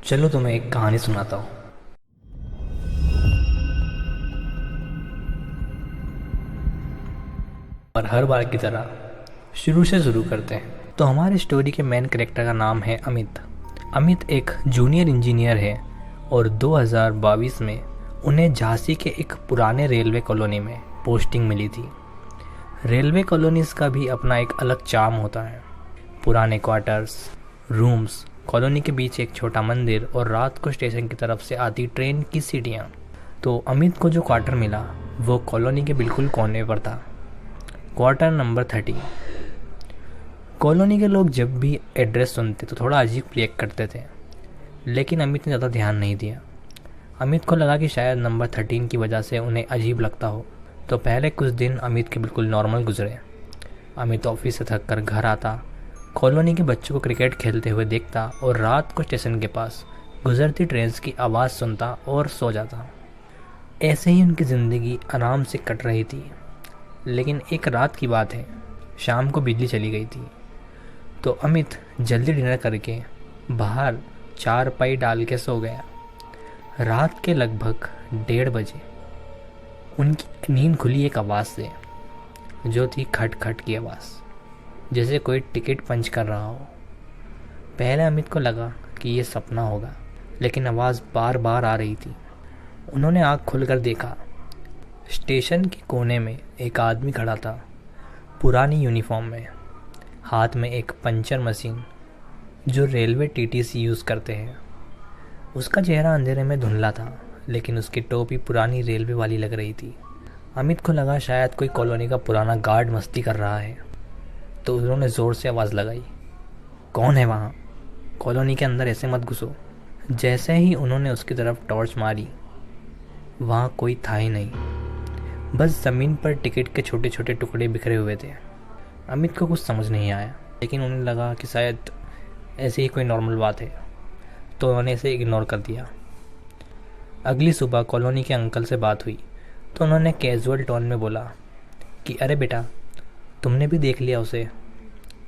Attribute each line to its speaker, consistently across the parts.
Speaker 1: चलो तुम्हें एक कहानी सुनाता हूँ। और हर बार की तरह शुरू से शुरू करते हैं। तो हमारी स्टोरी के मेन कैरेक्टर का नाम है अमित। अमित एक जूनियर इंजीनियर है और 2022 में उन्हें झांसी के एक पुराने रेलवे कॉलोनी में पोस्टिंग मिली थी। रेलवे कॉलोनीज़ का भी अपना एक अलग चार्म होता है। पुराने क्वार्टर्स, रूम्स, कॉलोनी के बीच एक छोटा मंदिर और रात को स्टेशन की तरफ से आती ट्रेन की सीटियाँ। तो अमित को जो क्वार्टर मिला वो कॉलोनी के बिल्कुल कोने पर था, क्वार्टर नंबर 30। कॉलोनी के लोग जब भी एड्रेस सुनते तो थोड़ा अजीब रिएक्ट करते थे, लेकिन अमित ने ज़्यादा ध्यान नहीं दिया। अमित को लगा कि शायद नंबर 13 की वजह से उन्हें अजीब लगता हो। तो पहले कुछ दिन अमित के बिल्कुल नॉर्मल गुजरे। अमित ऑफिस से थक कर घर आता, कॉलोनी के बच्चों को क्रिकेट खेलते हुए देखता और रात को स्टेशन के पास गुजरती ट्रेन की आवाज़ सुनता और सो जाता। ऐसे ही उनकी ज़िंदगी आराम से कट रही थी। लेकिन एक रात की बात है, शाम को बिजली चली गई थी। तो अमित जल्दी डिनर करके बाहर चारपाई डाल के सो गया। रात के लगभग 1:30 बजे उनकी नींद खुली एक आवाज़ से, जो थी खट खट की आवाज़, जैसे कोई टिकट पंच कर रहा हो। पहले अमित को लगा कि ये सपना होगा, लेकिन आवाज़ बार बार आ रही थी। उन्होंने आँख खुलकर देखा। स्टेशन के कोने में एक आदमी खड़ा था, पुरानी यूनिफॉर्म में, हाथ में एक पंचर मशीन जो रेलवे टीटीसी यूज़ करते हैं। उसका चेहरा अंधेरे में धुंधला था, लेकिन उसकी टोपी पुरानी रेलवे वाली लग रही थी। अमित को लगा शायद कोई कॉलोनी का पुराना गार्ड मस्ती कर रहा है। तो उन्होंने ज़ोर से आवाज़ लगाई, कौन है वहाँ? कॉलोनी के अंदर ऐसे मत घुसो। जैसे ही उन्होंने उसकी तरफ टॉर्च मारी, वहाँ कोई था ही नहीं, बस ज़मीन पर टिकट के छोटे छोटे टुकड़े बिखरे हुए थे। अमित को कुछ समझ नहीं आया, लेकिन उन्हें लगा कि शायद ऐसे ही कोई नॉर्मल बात है, तो उन्होंने इसे इग्नोर कर दिया। अगली सुबह कॉलोनी के अंकल से बात हुई, तो उन्होंने कैजुअल टोन में बोला कि अरे बेटा, तुमने भी देख लिया उसे,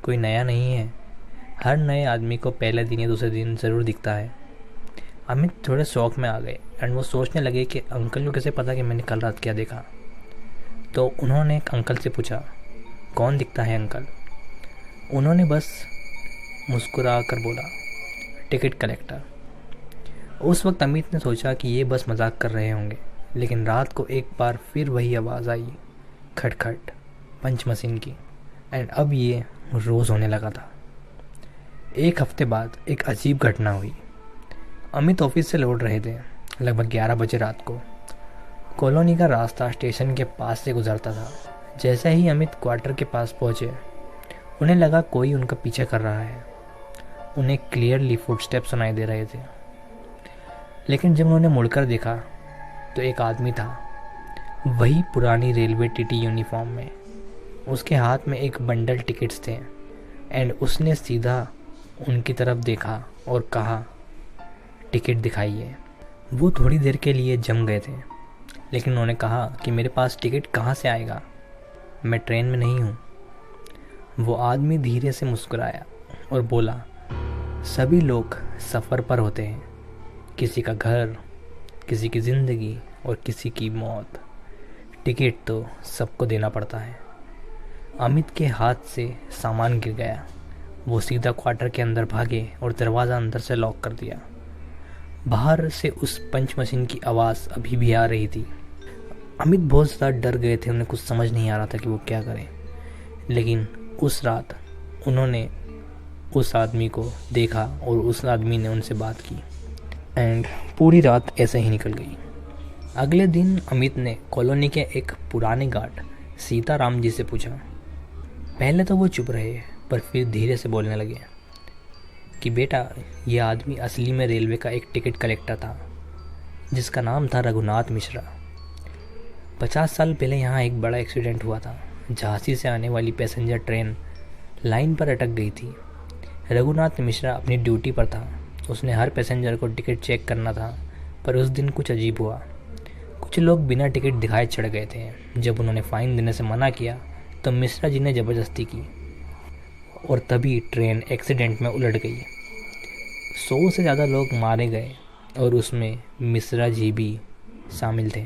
Speaker 1: कोई नया नहीं है। हर नए आदमी को पहले दिन या दूसरे दिन ज़रूर दिखता है। अमित थोड़े शौक में आ गए एंड वो सोचने लगे कि अंकल को कैसे पता कि मैंने कल रात क्या देखा। तो उन्होंने एक अंकल से पूछा, कौन दिखता है अंकल? उन्होंने बस मुस्कुरा कर बोला, टिकट कलेक्टर। उस वक्त अमित ने सोचा कि ये बस मजाक कर रहे होंगे, लेकिन रात को एक बार फिर वही आवाज़ आई, खटखट पंच मशीन की, एंड अब ये रोज़ होने लगा था। एक हफ्ते बाद एक अजीब घटना हुई। अमित ऑफिस से लौट रहे थे, लगभग 11 बजे रात को। कॉलोनी का रास्ता स्टेशन के पास से गुजरता था। जैसे ही अमित क्वार्टर के पास पहुंचे, उन्हें लगा कोई उनका पीछा कर रहा है। उन्हें क्लियरली फुटस्टेप सुनाई दे रहे थे, लेकिन जब उन्होंने मुड़कर देखा तो एक आदमी था, वही पुरानी रेलवे टीटी यूनिफॉर्म में। उसके हाथ में एक बंडल टिकट्स थे एंड उसने सीधा उनकी तरफ देखा और कहा, टिकट दिखाइए। वो थोड़ी देर के लिए जम गए थे, लेकिन उन्होंने कहा कि मेरे पास टिकट कहाँ से आएगा, मैं ट्रेन में नहीं हूँ। वो आदमी धीरे से मुस्कुराया और बोला, सभी लोग सफ़र पर होते हैं, किसी का घर, किसी की ज़िंदगी और किसी की मौत। टिकट तो सबको देना पड़ता है। अमित के हाथ से सामान गिर गया। वो सीधा क्वार्टर के अंदर भागे और दरवाज़ा अंदर से लॉक कर दिया। बाहर से उस पंच मशीन की आवाज़ अभी भी आ रही थी। अमित बहुत ज़्यादा डर गए थे, उन्हें कुछ समझ नहीं आ रहा था कि वो क्या करें। लेकिन उस रात उन्होंने उस आदमी को देखा और उस आदमी ने उनसे बात की एंड पूरी रात ऐसे ही निकल गई। अगले दिन अमित ने कॉलोनी के एक पुराने गार्ड सीताराम जी से पूछा। पहले तो वो चुप रहे, पर फिर धीरे से बोलने लगे कि बेटा, ये आदमी असली में रेलवे का एक टिकट कलेक्टर था, जिसका नाम था रघुनाथ मिश्रा। 50 साल पहले यहाँ एक बड़ा एक्सीडेंट हुआ था। झांसी से आने वाली पैसेंजर ट्रेन लाइन पर अटक गई थी। रघुनाथ मिश्रा अपनी ड्यूटी पर था। उसने हर पैसेंजर को टिकट चेक करना था, पर उस दिन कुछ अजीब हुआ। कुछ लोग बिना टिकट दिखाए चढ़ गए थे। जब उन्होंने फ़ाइन देने से मना किया तो मिश्रा जी ने ज़बरदस्ती की और तभी ट्रेन एक्सीडेंट में उलट गई। 100 से ज़्यादा लोग मारे गए और उसमें मिश्रा जी भी शामिल थे।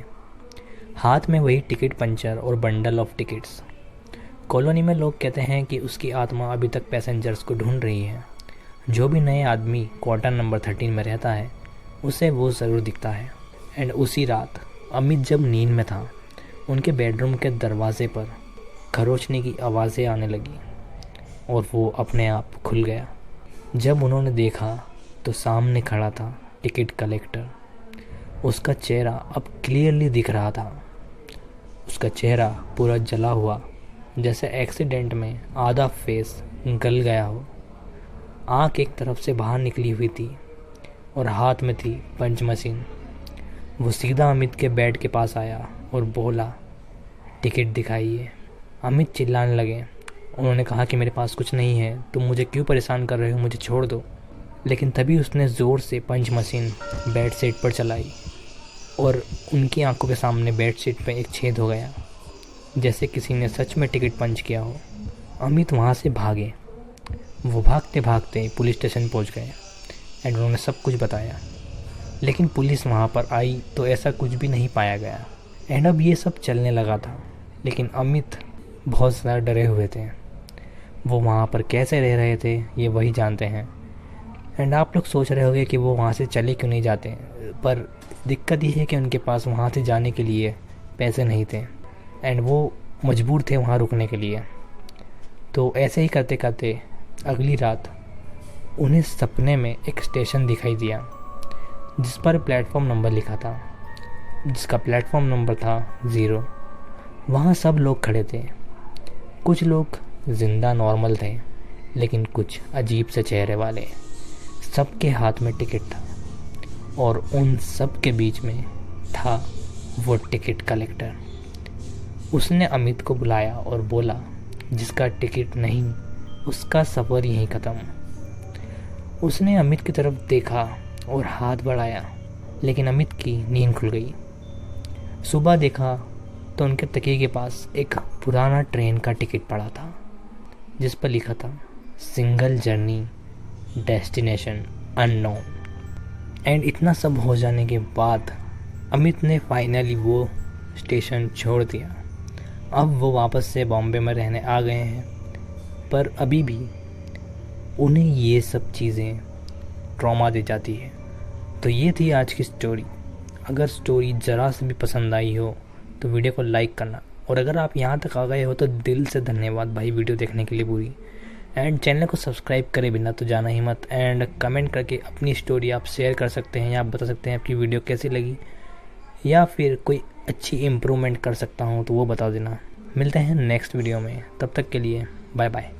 Speaker 1: हाथ में वही टिकट पंचर और बंडल ऑफ टिकट्स। कॉलोनी में लोग कहते हैं कि उसकी आत्मा अभी तक पैसेंजर्स को ढूंढ रही है। जो भी नए आदमी क्वार्टर नंबर 13 में रहता है उसे वो ज़रूर दिखता है। एंड उसी रात अमित जब नींद में था, उनके बेडरूम के दरवाजे पर खरोचने की आवाज़ें आने लगी और वो अपने आप खुल गया। जब उन्होंने देखा तो सामने खड़ा था टिकट कलेक्टर। उसका चेहरा अब क्लियरली दिख रहा था। उसका चेहरा पूरा जला हुआ, जैसे एक्सीडेंट में आधा फेस गल गया हो। आँख एक तरफ से बाहर निकली हुई थी और हाथ में थी पंच मशीन। वो सीधा अमित के बेड के पास आया और बोला, टिकट दिखाइए। अमित चिल्लाने लगे। उन्होंने कहा कि मेरे पास कुछ नहीं है, तुम मुझे क्यों परेशान कर रहे हो, मुझे छोड़ दो। लेकिन तभी उसने ज़ोर से पंच मशीन बेड शीट पर चलाई और उनकी आंखों के सामने बेड शीट पर एक छेद हो गया, जैसे किसी ने सच में टिकट पंच किया हो। अमित वहाँ से भागे। वो भागते भागते पुलिस स्टेशन पहुँच गए एंड उन्होंने सब कुछ बताया। लेकिन पुलिस वहाँ पर आई तो ऐसा कुछ भी नहीं पाया गया। एंड अब ये सब चलने लगा था, लेकिन अमित बहुत ज़्यादा डरे हुए थे। वो वहाँ पर कैसे रह रहे थे ये वही जानते हैं। एंड आप लोग सोच रहे होंगे कि वो वहाँ से चले क्यों नहीं जाते, पर दिक्कत ये है कि उनके पास वहाँ से जाने के लिए पैसे नहीं थे एंड वो मजबूर थे वहाँ रुकने के लिए। तो ऐसे ही करते करते अगली रात उन्हें सपने में एक स्टेशन दिखाई दिया जिस पर प्लेटफॉर्म नंबर लिखा था, जिसका प्लेटफॉर्म नंबर था 0। वहाँ सब लोग खड़े थे। कुछ लोग जिंदा नॉर्मल थे, लेकिन कुछ अजीब से चेहरे वाले। सबके हाथ में टिकट था और उन सब के बीच में था वो टिकट कलेक्टर। उसने अमित को बुलाया और बोला, जिसका टिकट नहीं उसका सफ़र यहीं ख़त्म। उसने अमित की तरफ देखा और हाथ बढ़ाया, लेकिन अमित की नींद खुल गई। सुबह देखा तो उनके तकिए के पास एक पुराना ट्रेन का टिकट पड़ा था जिस पर लिखा था single journey destination unknown. And इतना सब हो जाने के बाद अमित ने फाइनली वो स्टेशन छोड़ दिया। अब वो वापस से बॉम्बे में रहने आ गए हैं, पर अभी भी उन्हें ये सब चीज़ें ट्रॉमा दे जाती है। तो ये थी आज की स्टोरी। अगर स्टोरी ज़रा से भी पसंद आई हो तो वीडियो को लाइक करना, और अगर आप यहाँ तक आ गए हो तो दिल से धन्यवाद भाई वीडियो देखने के लिए पूरी। एंड चैनल को सब्सक्राइब करे बिना तो जाना ही मत। एंड कमेंट करके अपनी स्टोरी आप शेयर कर सकते हैं या आप बता सकते हैं आपकी वीडियो कैसी लगी, या फिर कोई अच्छी इम्प्रूवमेंट कर सकता हूँ तो वो बता देना। मिलते हैं नेक्स्ट वीडियो में, तब तक के लिए बाय बाय।